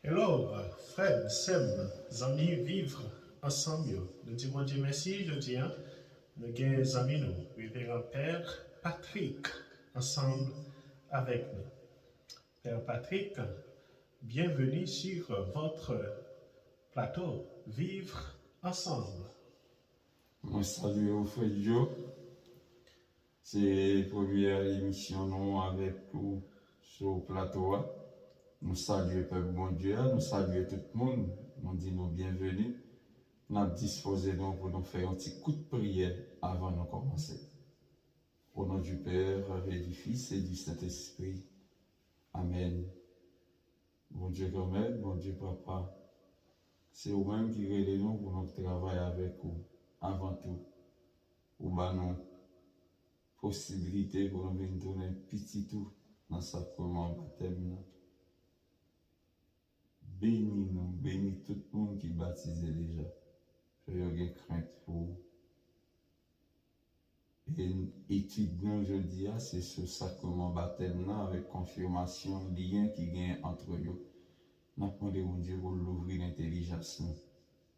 Alors, frères, sœurs, amis, vivre ensemble. Nous disons Dieu merci, je dis, nous avons des amis, nous, révérend Père Patrick, ensemble avec nous. Père Patrick, bienvenue sur votre plateau, vivre ensemble. Moi, salut au frère Joe. C'est la première émission nous avec vous sur le plateau. Nous saluons le peuple bon Dieu, nous saluons tout le monde, nous disons bienvenue. Nous avons disposé pour nous faire un petit coup de prière avant de commencer. Au nom du Père, et du Fils et du Saint-Esprit. Amen. Bon Dieu grand-mère, bon Dieu papa, c'est vous-même qui relève nous pour notre travail avec vous. Avant tout, ou nous possibilité pour nous venir donner petit tout dans le sacrement baptême. Bénis nous, bénis tout le monde qui est baptisé déjà. Je n'ai crainte pour et étudions aujourd'hui, c'est ce sacrement baptême avec confirmation, lien qui gagne entre eux. Nous demandons à Dieu pour l'ouvrir l'intelligence,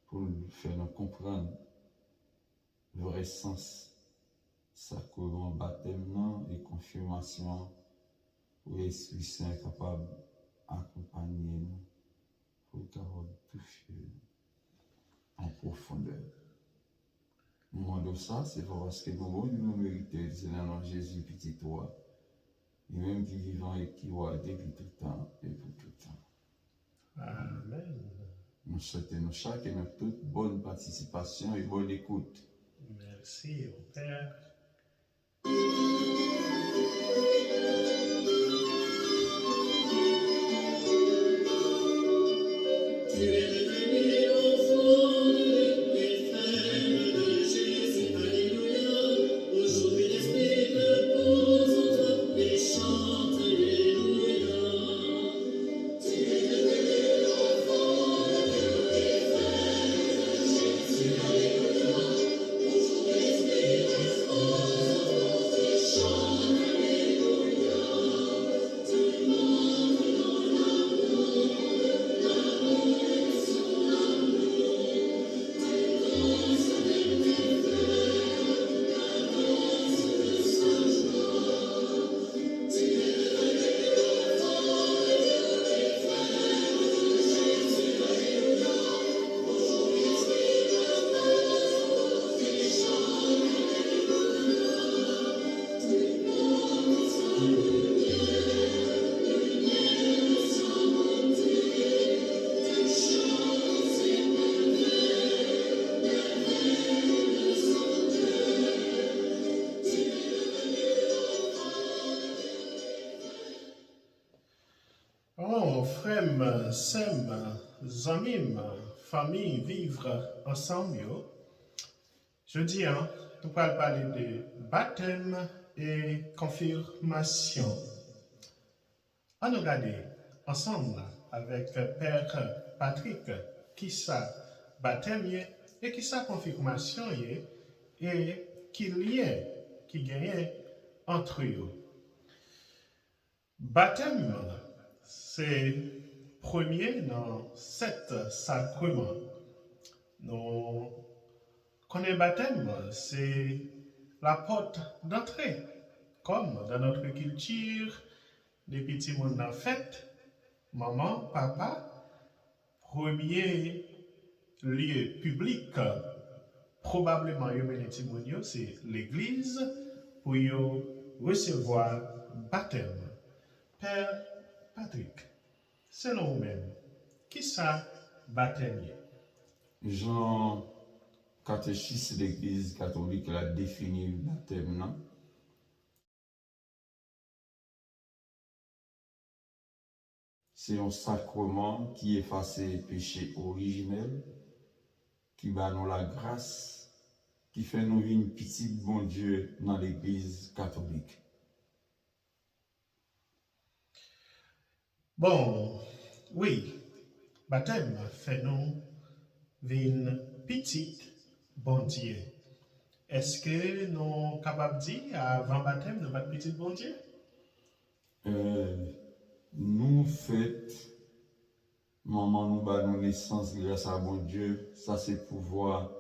pour faire nous comprendre le vrai sens sacrement baptême et confirmation pour l'Esprit Saint capable d'accompagner nous pour capable toucher en profondeur. Nous demandons ça, c'est parce que nous méritons, c'est dans le nom de Jésus, petit toi, et même qui vivant et qui voit depuis tout le temps et pour tout le temps. Amen. Nous souhaitons chacun et toute bonne participation et bonne écoute. Merci au Père. Oh, frères, sœurs, amis, famille, vivre ensemble. Je dis, nous allons parler de baptême et confirmation. On nous regarde ensemble avec Père Patrick qui ça baptême et qui ça confirmation et qui lien qui gagne entre eux. Baptême, c'est premier dans 7 sacrements. Nous connaissons baptême, c'est la porte d'entrée. Comme dans notre culture, les petits monde en fête, maman, papa, premier lieu public, probablement c'est l'église pour recevoir baptême. Père Patrick, selon vous-même, qui ça baptême? Jean catéchisme de l'Église catholique l'a défini le baptême, non? C'est un sacrement qui efface les péchés originels, qui bat nous la grâce, qui fait nous vivre une petite bon Dieu dans l'Église catholique. Bon, oui, baptême fait nous une petite bon Dieu. Est-ce que nous sommes capables de dire avant baptême, nous sommes petit bon Dieu? Nous faites maman nous bat nos naissance grâce à bon Dieu, ça c'est pouvoir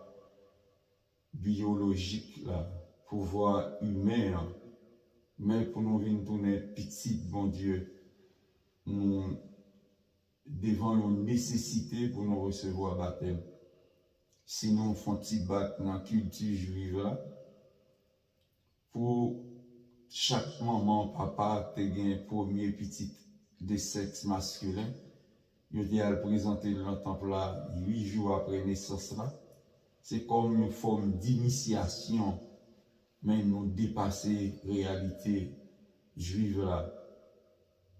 biologique là, pouvoir humain, là. Mais pour nous venir tourner petit bon Dieu, nous devons une nécessité pour nous recevoir baptême. Sinon, on fait un petit bac dans la culture juive là, pour chaque maman, papa, qui a un premier petit de sexe masculin, il a présenté dans le temple là 8 jours après naissance là. C'est comme une forme d'initiation, mais nous dépasser réalité juive là.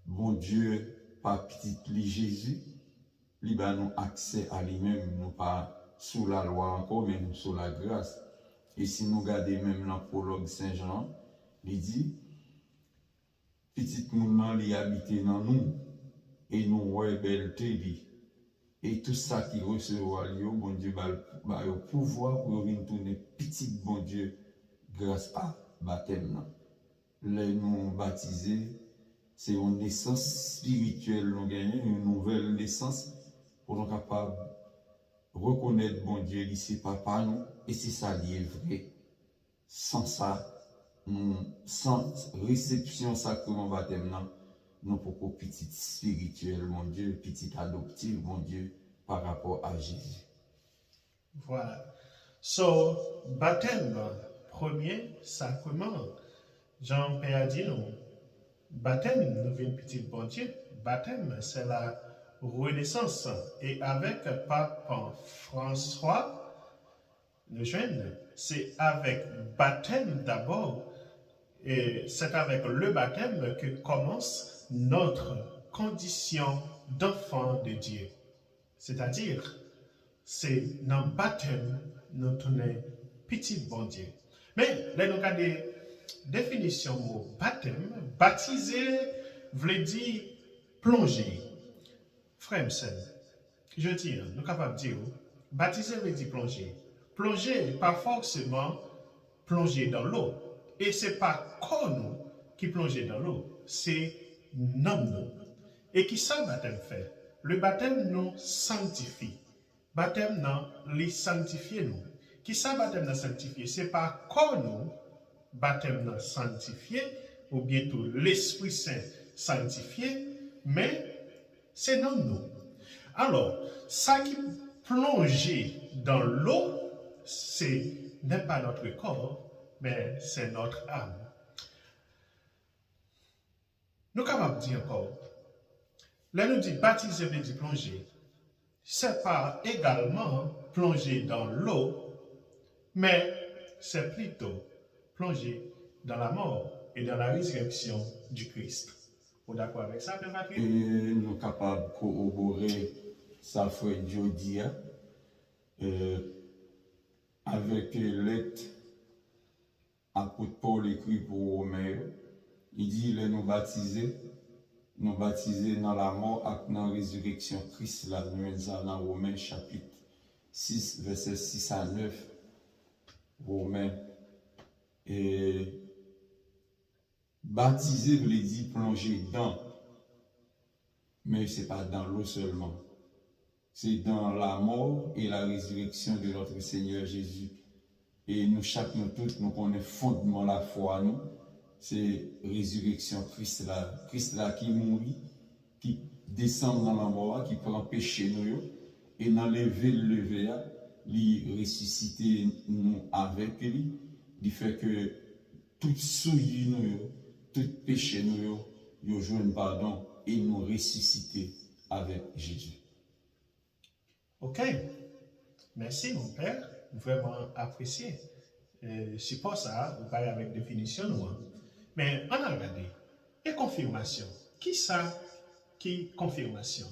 Bon Dieu, par petit li Jésus, il ba nous accès à lui-même, nous pas sous la loi encore, mais nous sous la grâce. Et si nous regardons même dans le prologue Saint-Jean, il dit, petit moun li habite dans nous, et nous ouais belleté li. Et tout ça qui recevra lui, bon Dieu ba le pouvoir pour venir tourner petit bon Dieu grâce à baptême. Les nous baptisés, c'est une naissance spirituelle nous gagnons, une nouvelle naissance pour nous capables de reconnaître bon Dieu ici papa nous, et c'est ça qui est vrai. Sans ça, sans réception sacrement baptême, nous pouvons petit spirituel, mon Dieu, petit adoptif, mon Dieu, par rapport à Jésus. Voilà. So, baptême, premier sacrement. Jean-Pierre a dit nous, baptême, nous venons petit bon Dieu. Baptême, c'est la renaissance. Et avec Pape François, le jeune, c'est avec baptême d'abord. Et c'est avec le baptême que commence notre condition d'enfant de Dieu. C'est-à-dire, c'est dans le baptême nous tournons petit bon Dieu. Mais là, nous avons des définitions mot baptême. Baptiser veut dire plonger. Frère, je dis, nous sommes capables de dire, baptiser veut dire plonger. Plonger, pas forcément plonger dans l'eau. Et ce n'est pas comme nous qui plongeons dans l'eau, c'est nous. Et qui ça baptême fait? Le baptême nous sanctifie. Baptême nous les sanctifie nous. Qui ça baptême nous sanctifie? Ce n'est pas comme nous, baptême nous sanctifié, ou bien tout l'Esprit Saint sanctifié, mais c'est nous. Alors, ça qui plonge dans l'eau, ce n'est pas notre corps, mais c'est notre âme. Nous sommes capables de dire encore, là nous dit baptiser veut dire plonger, c'est pas également plonger dans l'eau, mais c'est plutôt plonger dans la mort et dans la résurrection du Christ. Vous êtes d'accord avec ça, Père Patrick? Et nous sommes capables de corroborer sa frère Jodia avec lettre apôtre Paul écrit pour Romains. Il dit les nous baptiser dans la mort et dans la résurrection Christ, là, nous sommes dans Romains chapitre 6, verset 6 à 9. Romains. Et baptiser veut dire plonger dans, mais ce n'est pas dans l'eau seulement. C'est dans la mort et la résurrection de notre Seigneur Jésus. Et nous, chacun, tous, nous connaissons fondement la foi, nous. C'est résurrection Christ là qui mourit, qui descend dans la mort, qui prend péché nous, et dans lever, il ressusciter nous avec lui, il fait que tout souillé nous, tout péché nous, il joue pardon et nous ressusciter avec Jésus. Ok, merci mon père, vraiment apprécié. C'est pas ça, vous parlez avec définition, nous. Mais on a regardé. Et confirmation. Qui ça qui confirmation?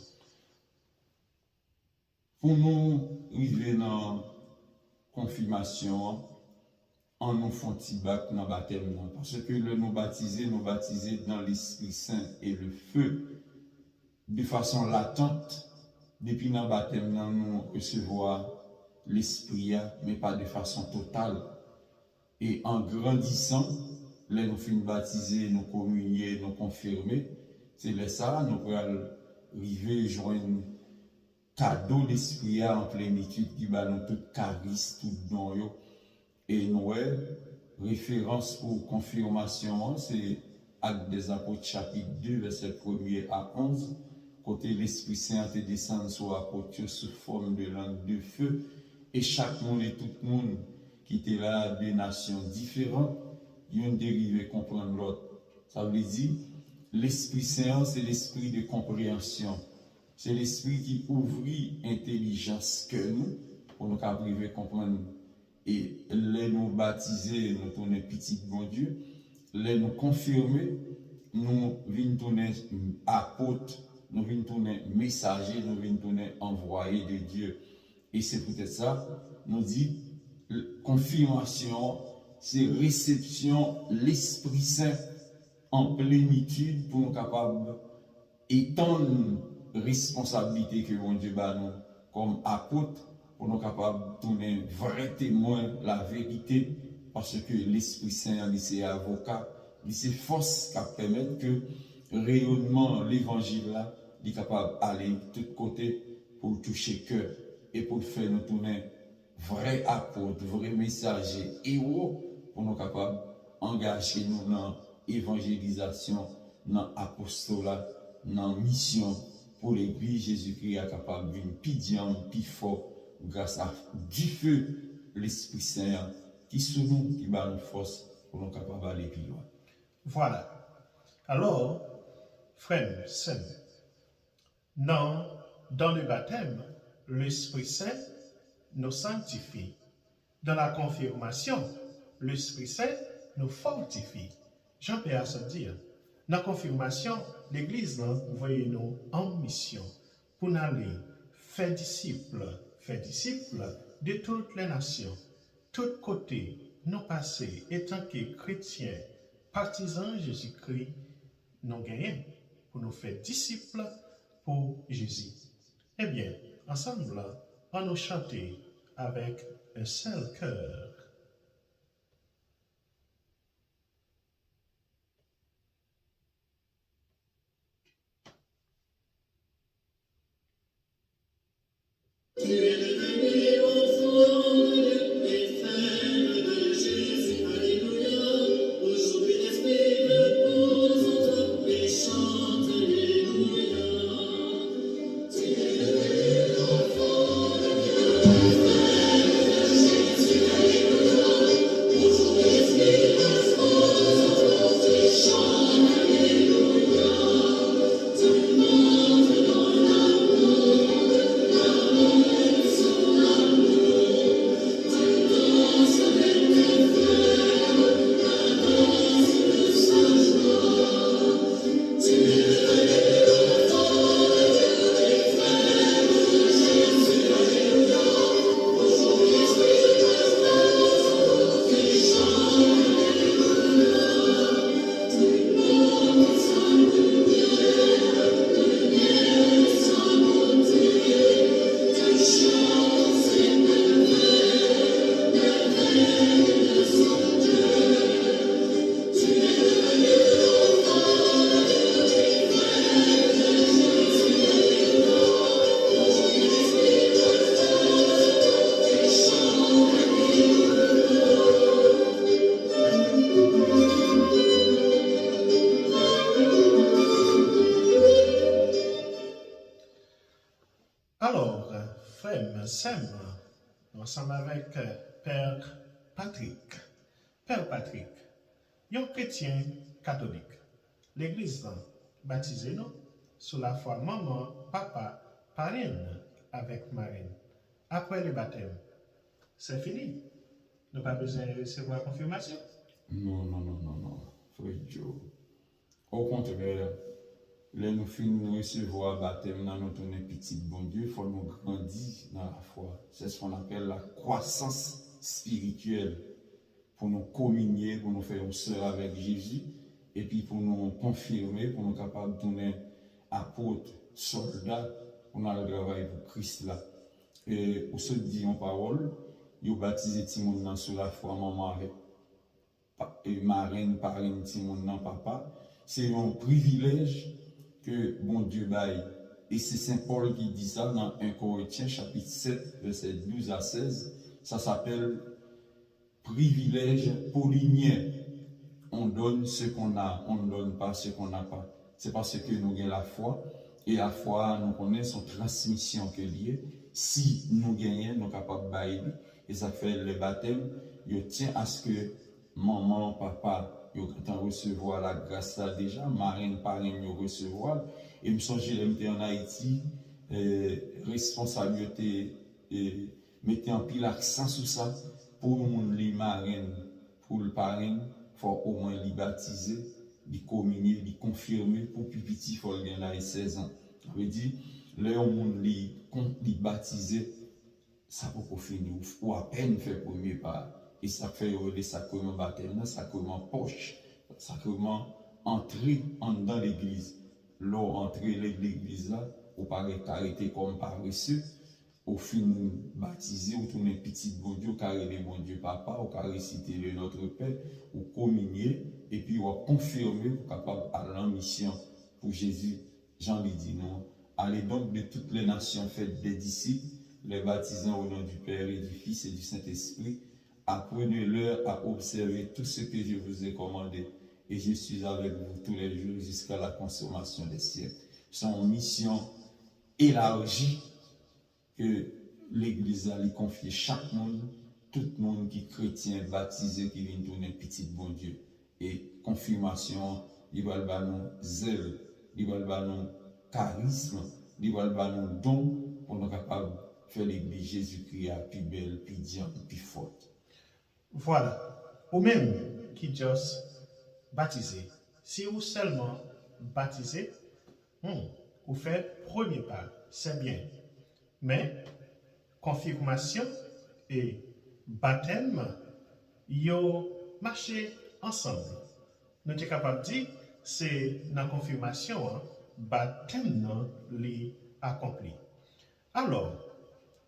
Pour nous arriver dans la confirmation, on nous fait un petit bac dans le baptême. Parce que le nous baptiser dans l'Esprit Saint et le feu, de façon latente, depuis dans le baptême, nous recevons l'Esprit, mais pas de façon totale. Et en grandissant, là nous finissons baptiser, nous communier, nous confirmer, c'est là ça, nous pourrons arriver joindre cadeau l'esprit en plénitude qui va nous tout charisme, tout don yo. Et nous, référence pour confirmation, c'est Actes des Apôtres chapitre 2, verset 1er à 11. Côté l'Esprit Saint te descend sur l'apôtre sous forme de langue de feu. Et chaque monde et tout le monde qui était là, des nations différentes, ils ont dérivé comprendre l'autre. Ça veut dire, l'Esprit Saint, c'est l'esprit de compréhension. C'est l'esprit qui ouvrit l'intelligence que nous, pour nous arriver à comprendre. Et les nous baptiser, nous tourner petit bon Dieu, les nous confirmer, nous venons tourner apôtres, nous venons tourner messagers, nous venons tourner envoyés de Dieu. Et c'est peut-être ça, nous dit, confirmation, c'est réception l'Esprit Saint en plénitude pour nous capables d'étendre responsabilité que mon Dieu bat nous comme apôtres pour nous capables de tourner vrai témoin la vérité parce que l'Esprit Saint c'est avocat, c'est force qui permet que rayonnement l'évangile là est capable d'aller de tous côtés pour toucher cœur et pour faire nous tourner vrai apôtre, vrai messager, héros pour nous capables d'engager nous dans l'évangélisation, dans l'apostolat, dans la mission pour l'Église. Jésus-Christ est capable d'une pidiam, plus fort, grâce à du feu, l'Esprit Saint qui sous nous, qui bat nous force pour nous capables d'aller plus loin. Voilà. Alors, frères, sœurs, dans le baptême, l'Esprit Saint nous sanctifie. Dans la confirmation, l'Esprit Saint nous fortifie. Jean-Pierre se dit, dans la confirmation, l'Église, vous voyez nous en mission pour aller faire disciples de toutes les nations, tous côtés, nous passer, étant que chrétiens, partisans Jésus-Christ, nous gagnons pour nous faire disciples pour Jésus. Eh bien, ensemble, on nous chanter avec un seul cœur. Tu es devenu enfant et frère de Jésus, alléluia. Aujourd'hui l'Esprit repose en toi et chante, alléluia. Tu es devenu enfant et frère de Jésus, alléluia. Aujourd'hui l'Esprit repose en toi et chante, alléluia. Tout le monde dans l'amour. Alors, frère Sem, ensemble avec Père Patrick. Père Patrick, un chrétien catholique. L'Église baptisé nous sous la foi maman, papa, parraine avec marraine. Après le baptême, c'est fini. Nous n'avons pas besoin de recevoir confirmation. Non, frère Joe. Au contraire, là nous finissons de recevoir baptême dans notre petit bon Dieu, il faut nous grandir dans la foi. C'est ce qu'on appelle la croissance spirituelle. Pour nous communier, pour nous faire une sœur avec Jésus, et puis pour nous confirmer, pour nous capables de donner apôtres, soldats, pour nous aller travailler pour Christ là. Et pour se dire en parole, ils ont baptisé Timon sur la foi, maman avec marraine, parraine, Timon, papa. C'est un privilège que bon Dieu baille Et c'est Saint Paul qui dit ça dans 1 Corinthiens chapitre 7, verset 12 à 16. Ça s'appelle privilège paulinien. On donne ce qu'on a, on ne donne pas ce qu'on n'a pas. C'est parce que nous avons la foi, et la foi, nous connaissons transmission que liée. Si nous gagnons, nous sommes capables de bailler, et ça fait le baptême, il tient à ce que maman, papa, ils ont recevoir la grâce là déjà, marraine, parrain, ils recevoir. Et me songe, j'étais en Haïti, responsabilité, mettez en pile l'accent sur ça, pour les marraines, pour le parrain, il faut au moins les baptiser, les communier, les confirmer, pour plus petit, il faut bien là 16 ans. Ça veut dire, là, on les baptiser, ça peut finir, ou à peine faire premier pas. Et ça fait les sacrements baptême, sacrement poche, sacrement entrer dans l'église. Lors entrer l'église là, ou paraît arrêté comme paresseux, au fin baptisé, ou tourner petit bon Dieu, carré les bon Dieu papa, ou carré réciter le Notre Père, ou communier, et puis ou confirmer pour capable aller en mission pour Jésus. Jean lui dit non. Allez donc de toutes les nations, faites des disciples, les baptisant au nom du Père et du Fils et du Saint-Esprit. Apprenez-leur à observer tout ce que je vous ai commandé, et je suis avec vous tous les jours jusqu'à la consommation des siècles. C'est une mission élargie que l'Église a lui confié chaque monde, tout le monde qui est chrétien, baptisé, qui vient tourner petit bon Dieu. Et confirmation, il va le ballon zèle, il va le ballon charisme, il va le ballon don pour nous capables de faire l'Église Jésus-Christ à plus belle, plus diable, plus forte. Voilà. Ou même qui just baptisé. Si vous seulement baptisé, vous faites premier pas, c'est bien. Mais confirmation et baptême, ils marchent ensemble. Nous sommes capables de dire c'est la confirmation, baptême li accompli. Alors,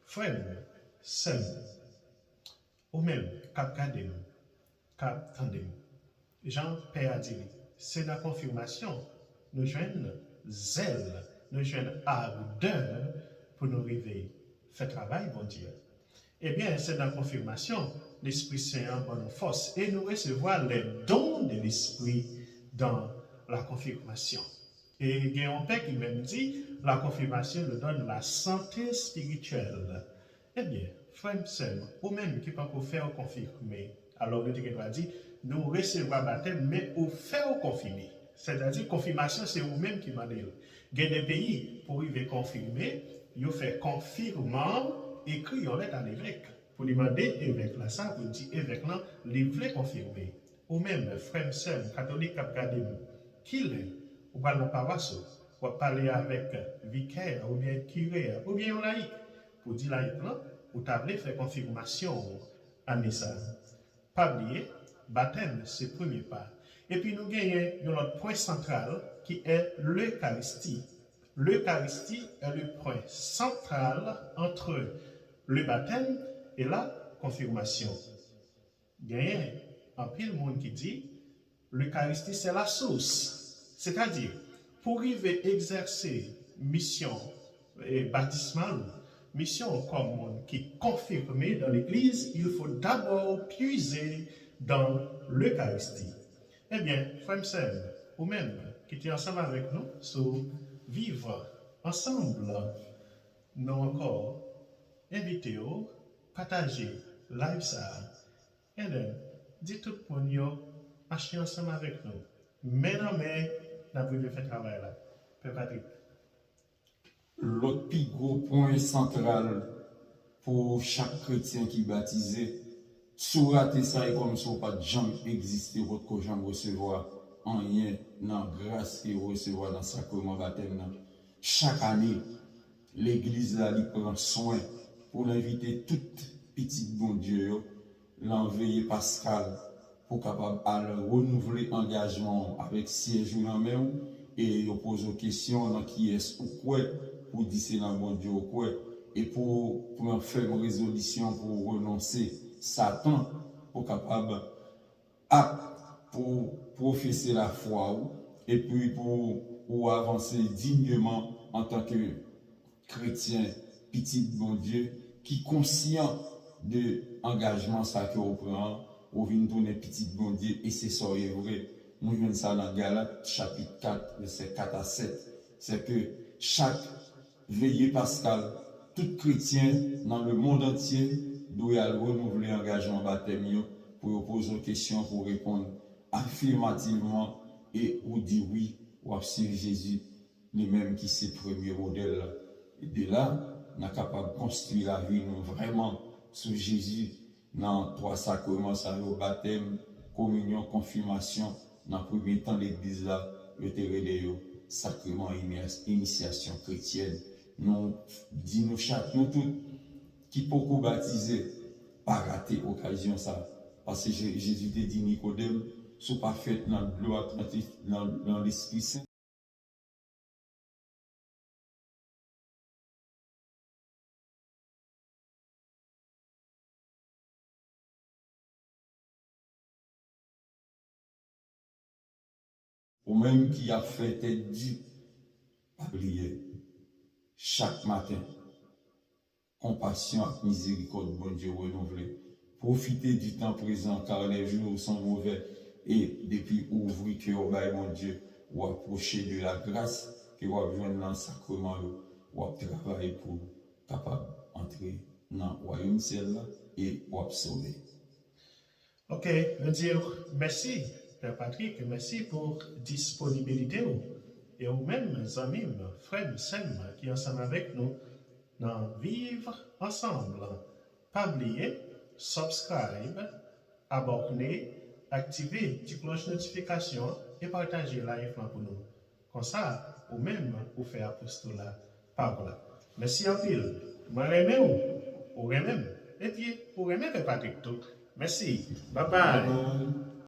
frère, sœur, ou même cap gardez cap tendez. Jean-Père a dit, c'est la confirmation, nous joignons zèle, nous joignons ardeur pour nous arriver faire travail, bon Dieu. Eh bien, c'est la confirmation, l'Esprit Saint en bonne force, et nous recevons les dons de l'Esprit dans la confirmation. Et il y a un père qui même dit, la confirmation nous donne la santé spirituelle. Eh bien, frère, sœur, ou même qui peut faire confirmer, alors le texte doit dire, nous recevons baptême, mais au faire confirmer. C'est-à-dire, confirmation, c'est vous-même qui demandez. Il y a des pays, pour y confirmer, ils font confirmant, écrit en lettre à l'évêque. Pour demander évêque là, ça, pour dire évêque là, les voulait confirmer. Ou même, frère, sœur, catholique, qui l'est, ou pas dans la paroisse, ou parler avec vicaire, ou bien curé, ou bien un laïc. Pour dire laïc là, ou tablé fait confirmation à ça. Pas oublier, baptême, c'est le premier pas. Et puis nous gagnons notre point central qui est l'Eucharistie. L'Eucharistie est le point central entre le baptême et la confirmation. Gagnons un pile monde qui dit l'Eucharistie c'est la source. C'est-à-dire, pour arriver à exercer mission baptismale, mission comme monde qui est confirmée dans l'Église, il faut d'abord puiser dans l'Eucharistie. Eh bien, frères et sœurs, ou même qui étaient ensemble avec nous, sur vivre ensemble, nous encore inviter, partager live ça, et dites tout le monde, marcher ensemble avec nous. Mais non, mais, nous avons fait travail là. Père Patrick. L'autre plus gros point central pour chaque chrétien qui est baptisé, sous rater ça et comme ça, pas de jamais exister, votre que jamais recevoir en rien dans la grâce et recevoir dans le sacrement baptême. Chaque année, l'église là, il prend soin pour l'inviter toute petite bon Dieu, l'enveiller Pascal, pour capable de renouveler l'engagement avec siège ou la main et poser aux questions dans qui est-ce ou quoi pour dire c'est dans bon Dieu ou quoi et pour faire une résolution pour renoncer Satan pour capable pour professer la foi et puis pour avancer dignement en tant que chrétien, petit bon Dieu, qui conscient de l'engagement ça que vous prenez, vous venez tourner petit bon Dieu, et c'est ça, est vrai. Nous venons ça dans Galates, chapitre 4, verset 4 à 7. C'est que chaque veillée pascal, tout chrétien dans le monde entier doit renouveler l'engagement baptême pour poser une question, pour répondre affirmativement et ou dire oui, ou suivre Jésus, lui-même qui c'est le premier modèle. Et de là, on est capable de construire la vie nous vraiment sur Jésus dans trois sacrements, ça le baptême, communion, confirmation. Dans le premier temps, l'église là, le terrain sacrement initiation chrétienne. Nous disons chaque nous tous qui peut baptiser, pas rater l'occasion ça. Parce que Jésus te dit Nicodème, ce n'est pas fait dans l'eau atlantique, dans l'Esprit Saint. Ou même qui a fait tes dits, pas oublier. Chaque matin, compassion et miséricorde, bon Dieu renouvelé. Profitez du temps présent car les jours sont mauvais. Et depuis ouvrir cœur, mon Dieu, ou approcher de la grâce que vous avez besoin dans le sacrement, ou travailler pour capable d'entrer dans le royaume ciel et ou sauver. Ok, nous dire merci, Père Patrick, merci pour disponibilité et aux mêmes amis, frères, sœurs qui sont ensemble avec nous dans Vivre ensemble. Pas oublier, subscribe, abonner, activer la cloche de notification et partager live pour nous. Comme ça, ou même pour faire apostolat par là. Merci en pile. Moi, ou même. Et puis, pour aimer Père Patrick tout. Merci. Bye bye.